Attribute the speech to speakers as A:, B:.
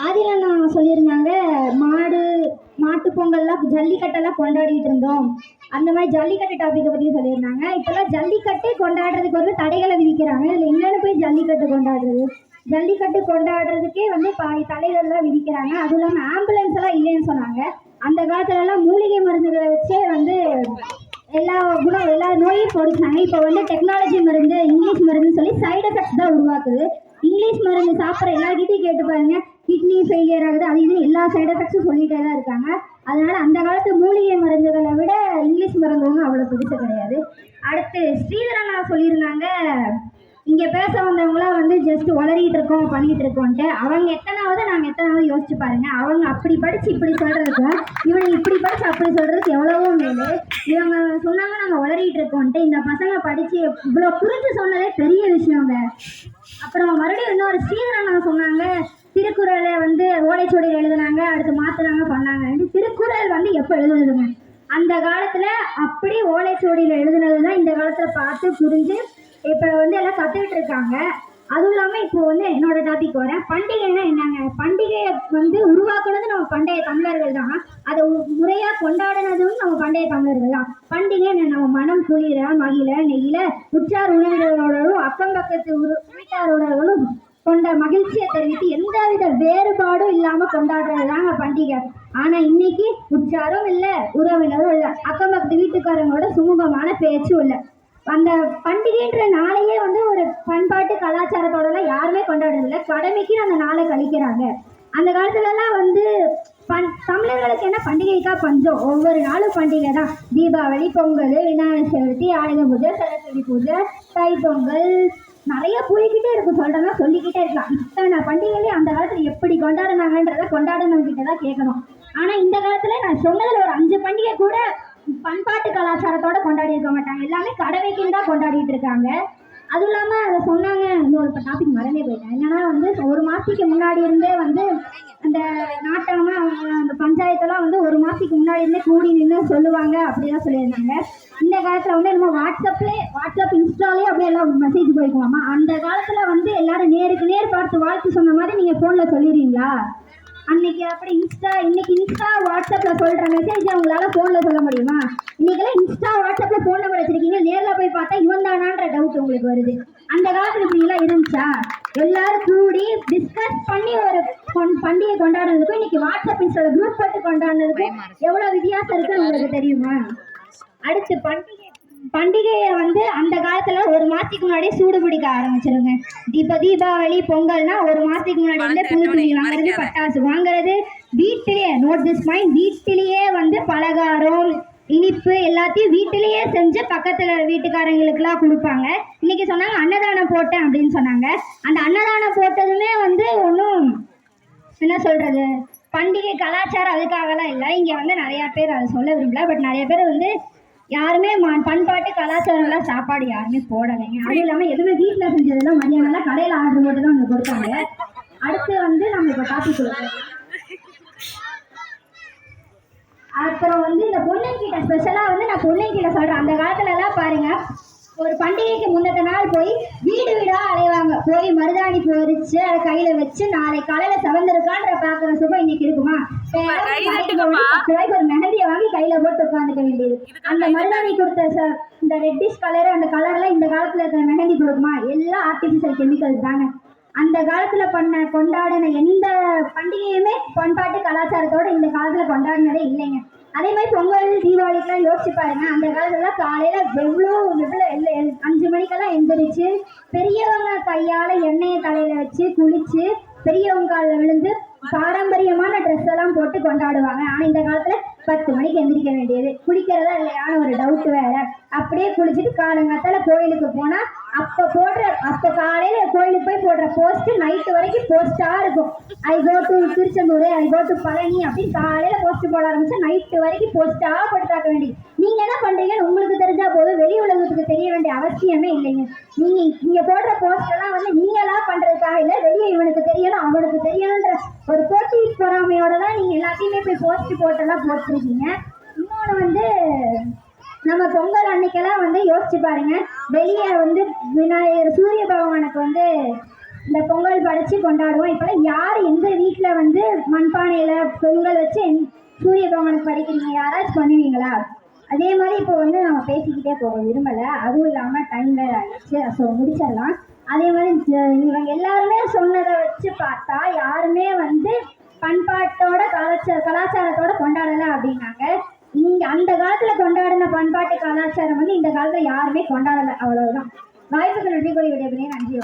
A: ஆதிரண்ணா சொல்லியிருந்தாங்க, மாட்டு பொங்கல்லாம் ஜல்லிக்கட்டெல்லாம் கொண்டாடிட்டு இருந்தோம். அந்த மாதிரி ஜல்லிக்கட்டு டாப்பிக்கை பற்றி சொல்லியிருந்தாங்க. இப்போல்லாம் ஜல்லிக்கட்டு கொண்டாடுறதுக்கு வந்து தடைகளை விதிக்கிறாங்க. இதில் என்னென்னு போய் ஜல்லிக்கட்டு கொண்டாடுறது? ஜல்லிக்கட்டு கொண்டாடுறதுக்கே வந்து பாதி தடைகள்லாம் விதிக்கிறாங்க. அதுவும் இல்லாமல் ஆம்புலன்ஸ் எல்லாம் இல்லைன்னு சொன்னாங்க. அந்த காலத்துலலாம் மூலிகை மருந்துகளை வச்சே வந்து எல்லா நோயும் பொடிச்சாங்க. இப்போ வந்து டெக்னாலஜி மருந்து, இங்கிலீஷ் மருந்துன்னு சொல்லி சைடு எஃபெக்ட்ஸ் தான் உருவாக்குது. இங்கிலீஷ் மருந்து சாப்பிட்ற எல்லாருக்கிட்டையும் கேட்டு பாருங்க, கிட்னி ஃபெயிலியர் ஆகுது, அது இது எல்லா சைடு எஃபெக்ட்ஸும் சொல்லிகிட்டே தான் இருக்காங்க. அதனால அந்த காலத்து மூலிகை மருந்துகளை விட இங்கிலீஷ் மருந்து ஒன்றும் அவ்வளோ பிடிச்ச கிடையாது. அடுத்து ஸ்ரீதரனா சொல்லியிருந்தாங்க, இங்கே பேச வந்தவங்களாம் வந்து ஜஸ்ட் உளறிட்டு இருக்கோம் பண்ணிகிட்டு இருக்கோன்ட்டு. அவங்க எத்தனாவது நாங்கள் எத்தனாவது யோசிச்சு பாருங்க. அவங்க அப்படி படித்து இப்படி சொல்கிறதுக்கும் இவங்க இப்படி படித்து அப்படி சொல்கிறதுக்கு எவ்வளவோ மேலு. இவங்க சொன்னாங்க நாங்கள் உளறிட்டு இருக்கோன்ட்டு. இந்த பசங்க படித்து இவ்வளோ புரிஞ்சு சொன்னதே பெரிய விஷயங்க. அப்புறம் மறுபடியும் இன்னொரு ஸ்ரீதரனா சொன்னாங்க, திருக்குறளை வந்து ஓலைச்சுவடியில் எழுதுனாங்க, அடுத்து மாற்றுறாங்க பண்ணாங்க. திருக்குறள் வந்து எப்போ எழுதுனதுங்க? அந்த காலத்தில் அப்படி ஓலைச்சுவடியில் எழுதுனது தான் இந்த காலத்தில் பார்த்து புரிஞ்சு இப்போ வந்து எல்லாம் கற்றுக்கிட்டு இருக்காங்க. அதுவும் இல்லாமல் இப்போ வந்து என்னோட டாபிக் வரேன். பண்டிகைன்னா என்னங்க? பண்டிகையை வந்து உருவாக்குனது நம்ம பண்டைய தமிழர்கள் தான். அதை முறையாக கொண்டாடினதும் நம்ம பண்டைய தமிழர்கள் தான். பண்டிகை நம்ம மனம் குளிர மகிழ நெகிழ உற்றார் உணவினரோடும் அக்கம் பக்கத்து வீட்டாரோடர்களும் கொண்ட மகிழ்ச்சியை தெரிவித்து எந்தவித வேறுபாடும் இல்லாமல் கொண்டாடுறது தாங்க பண்டிகை. ஆனால் இன்னைக்கு உற்றாரும் இல்லை, உறவினரும் இல்லை, அக்கம் பக்கத்து வீட்டுக்காரங்களோட சுமூகமான பேச்சும் இல்லை. அந்த பண்டிகைன்ற நாளையே வந்து ஒரு பண்பாட்டு கலாச்சாரத்தோடலாம் யாருமே கொண்டாடுறதில்லை. கடமைக்கு அந்த நாளை கழிக்கிறாங்க. அந்த காலத்துலலாம் வந்து தமிழர்களுக்கு என்ன பண்டிகைக்கா பஞ்சம்? ஒவ்வொரு நாளும் பண்டிகை தான். தீபாவளி, பொங்கல், விநாயகர் சதுர்த்தி, ஆயுத பூஜை, சரஸ்வதி பூஜை, தை பொங்கல், நிறைய போய்கிட்டே இருக்கும். சொல்கிறதா சொல்லிக்கிட்டே இருக்கலாம். இத்தனை பண்டிகையிலே அந்த காலத்தில் எப்படி கொண்டாடினாங்கன்றதை கொண்டாடினவங்கிட்ட தான் கேட்கணும். ஆனால் இந்த காலத்தில் நான் சொன்னதில் ஒரு 5 பண்டிகை கூட பண்பாட்டு கலாச்சாரத்தோட கொண்டாடி இருக்க மாட்டாங்க. எல்லாமே கடமைக்குன்னு தான் கொண்டாடிட்டு இருக்காங்க. அதுவும் இல்லாமல் அதை சொன்னாங்க, இன்னொரு டாபிக் மறந்தே போயிட்டேன். என்னன்னா வந்து ஒரு மாதத்துக்கு முன்னாடி இருந்தே வந்து அந்த நாட்டமாக அவங்க அந்த பஞ்சாயத்தெல்லாம் வந்து ஒரு மாதத்துக்கு முன்னாடி இருந்தே கூடி நின்று சொல்லுவாங்க அப்படிதான் சொல்லியிருந்தாங்க. இந்த காலத்தில் வந்து நம்ம வாட்ஸ்அப் இன்ஸ்டாலே அப்படியே எல்லாம் மெசேஜ் போய்க்குவாமா. அந்த காலத்தில் வந்து எல்லாரும் நேருக்கு நேர் பார்த்து வாழ்த்து சொன்ன மாதிரி நீங்கள் ஃபோனில் சொல்லிடுறீங்களா? அன்னைக்கு அப்படி இன்னைக்கு இன்ஸ்டா வாட்ஸ்அப்பில் சொல்கிற மெசேஜ் அவங்களால ஃபோனில் சொல்ல முடியுமா? இன்னைக்கெல்லாம் இன்ஸ்டா வாட்ஸ்அப்பில் ஃபோன் நம்பர் வச்சிருக்கீங்க, நேரில் போய் பார்த்தா இவன் தானான்ற டவுட் உங்களுக்கு வருது. அந்த காலத்தில் இப்படிலாம் இருந்துச்சா? எல்லாரும் கூடி டிஸ்கஸ் பண்ணி ஒரு பண்டிகை கொண்டாடுறதுக்கும் இன்னைக்கு வாட்ஸ்அப் இன்ஸ்டால குரூப் போட்டு கொண்டாடுறதுக்கும் எவ்வளோ வித்தியாசம் இருக்குன்னு உங்களுக்கு தெரியுமா? அடுத்து பண்டிகையை வந்து அந்த காலத்துல ஒரு மாசத்துக்கு முன்னாடியே சூடு பிடிக்க ஆரம்பிச்சிருங்க. தீபாவளி, பொங்கல்னா ஒரு மாசத்துக்கு முன்னாடி வந்து புது துணி வாங்குறது, பட்டாசு வாங்குறது, வீட்டிலேயே நோட் திஸ் பாயிண்ட், வீட்டிலேயே வந்து பலகாரம், இனிப்பு எல்லாத்தையும் வீட்டிலேயே செஞ்சு பக்கத்துல வீட்டுக்காரங்களுக்குலாம் கொடுப்பாங்க. இன்னைக்கு சொன்னாங்க அன்னதானம் போட்டேன் அப்படின்னு சொன்னாங்க. அந்த அன்னதானம் போட்டதுமே வந்து ஒன்றும் என்ன சொல்றது, பண்டிகை கலாச்சாரம் அதுக்காகலாம் இல்லை. இங்கே வந்து நிறையா பேர் அதை சொல்ல விரும்பல. பட் நிறைய பேர் வந்து யாருமே பண்பாட்டு கலாச்சாரம்லாம் சாப்பாடு யாருமே போடலைங்க. அதுவும் இல்லாமல் எதுவுமே வீட்டில் செஞ்சதெல்லாம் மதியானம்லாம் கடையில் ஆர்டர் போட்டு தான் அவங்க கொடுத்தாங்க. அடுத்து வந்து நம்ம இப்போ டாபிக் கொடுக்குறோம். அப்புறம் வந்து இந்த பொண்ணுங்கிட்ட ஸ்பெஷலாக வந்து நான் பொண்ணுங்கிட்ட சொல்கிறேன். அந்த காலத்துலலாம் பாருங்கள், ஒரு பண்டிகைக்கு முன்னத்த நாள் போய் வீடு வீடாக அலைவாங்க. போய் மருதாணி பொறிச்சு அதை கையில் வச்சு நாளை காலையில் செவந்திருக்கான்ற பார்க்குற சுகம் இன்னைக்கு இருக்குமா? ஒரு மெஹந்தியை வாங்கி கையில் போட்டு உட்காந்துக்க வேண்டியது. அந்த மருதாணி கொடுத்த இந்த ரெட்டிஷ் கலரு, அந்த கலர்லாம் இந்த காலத்தில் இருக்கிற மெஹந்தி கொடுக்குமா? எல்லாம் ஆர்டிஃபிஷியல் கெமிக்கல்ஸ் தாங்க. அந்த காலத்தில் கொண்டாடின எந்த பண்டிகையுமே பண்பாட்டு கலாச்சாரத்தோட இந்த காலத்தில் கொண்டாடினதே இல்லைங்க. அதே மாதிரி பொங்கல், தீபாவளிக்கெல்லாம் யோசிச்சு பாருங்க. அந்த காலத்துலலாம் காலையில் எவ்வளோ 5 மணிக்கெல்லாம் எந்திரிச்சு பெரியவங்க கையால் எண்ணெயை தலையில் வச்சு குளிச்சு பெரியவங்க காலில் விழுந்து பாரம்பரியமான ட்ரெஸ் எல்லாம் போட்டு கொண்டாடுவாங்க. ஆனால் இந்த காலத்தில் 10 மணிக்கு எந்திரிக்க வேண்டியது, குளிக்கிறதா இல்லையான்னு ஒரு டவுட் வேற. அப்படியே குளிச்சுட்டு காலங்காத்தால கோயிலுக்கு போனால் அப்போ காலையில் கோயிலுக்கு போய் போடுற போஸ்ட்டு நைட்டு வரைக்கும் போஸ்ட்டாக இருக்கும். I go to Tiruchendur, I go to Palani அப்படின்னு காலையில் போஸ்ட்டு போட ஆரம்பிச்சா நைட்டு வரைக்கும் போஸ்ட்டாக போட்டு தாக்க வேண்டியது. நீங்கள் என்ன பண்ணுறீங்கன்னு உங்களுக்கு தெரிஞ்சால் போதும், வெளி உலகத்துக்கு தெரிய வேண்டிய அவசியமே இல்லைங்க. நீங்கள் இங்கே போடுற போஸ்டெல்லாம் வந்து நீங்களாக பண்ணுறதுக்காக இல்லை, வெளியே இவனுக்கு தெரியணும் அவனுக்கு தெரியணுன்ற ஒரு போட்டி பொறாமையோட தான் நீங்கள் எல்லாத்தையுமே போய் போஸ்ட் போட்டெல்லாம் போட்டிருக்கீங்க. இன்னொன்று வந்து நம்ம பொங்கல் அன்னைக்கெல்லாம் வந்து யோசிச்சு பாருங்க, வெளியே வந்து விநாயகர் சூரிய பகவானுக்கு வந்து இந்த பொங்கல் படைச்சு கொண்டாடுவோம். இப்போலாம் யார் எந்த வீட்டில் வந்து பானையில் பொங்கல் வச்சு சூரிய பகவானுக்கு படிக்கிறீங்க, யாராச்சும் பண்ணுவீங்களா? அதே மாதிரி இப்போ வந்து நம்ம பேசிக்கிட்டே போக விரும்பலை, அதுவும் இல்லாமல் டைம் வேறு ஆயிடுச்சு. ஸோ முடிச்சிடலாம். அதே மாதிரி இவங்க எல்லாருமே சொன்னதை வச்சு பார்த்தா யாருமே வந்து பண்பாட்டோட கலாச்சாரத்தோட கொண்டாடலை அப்படின்னாங்க. இங்கே அந்த காலத்தில் கொண்டாடின பண்பாட்டு கலாச்சாரம் வந்து இந்த காலத்தில் யாருமே கொண்டாடலை. அவ்வளவுதான். வாய்ப்புகள் நன்றி கூறி விடைபெறுகிறேன். நன்றி.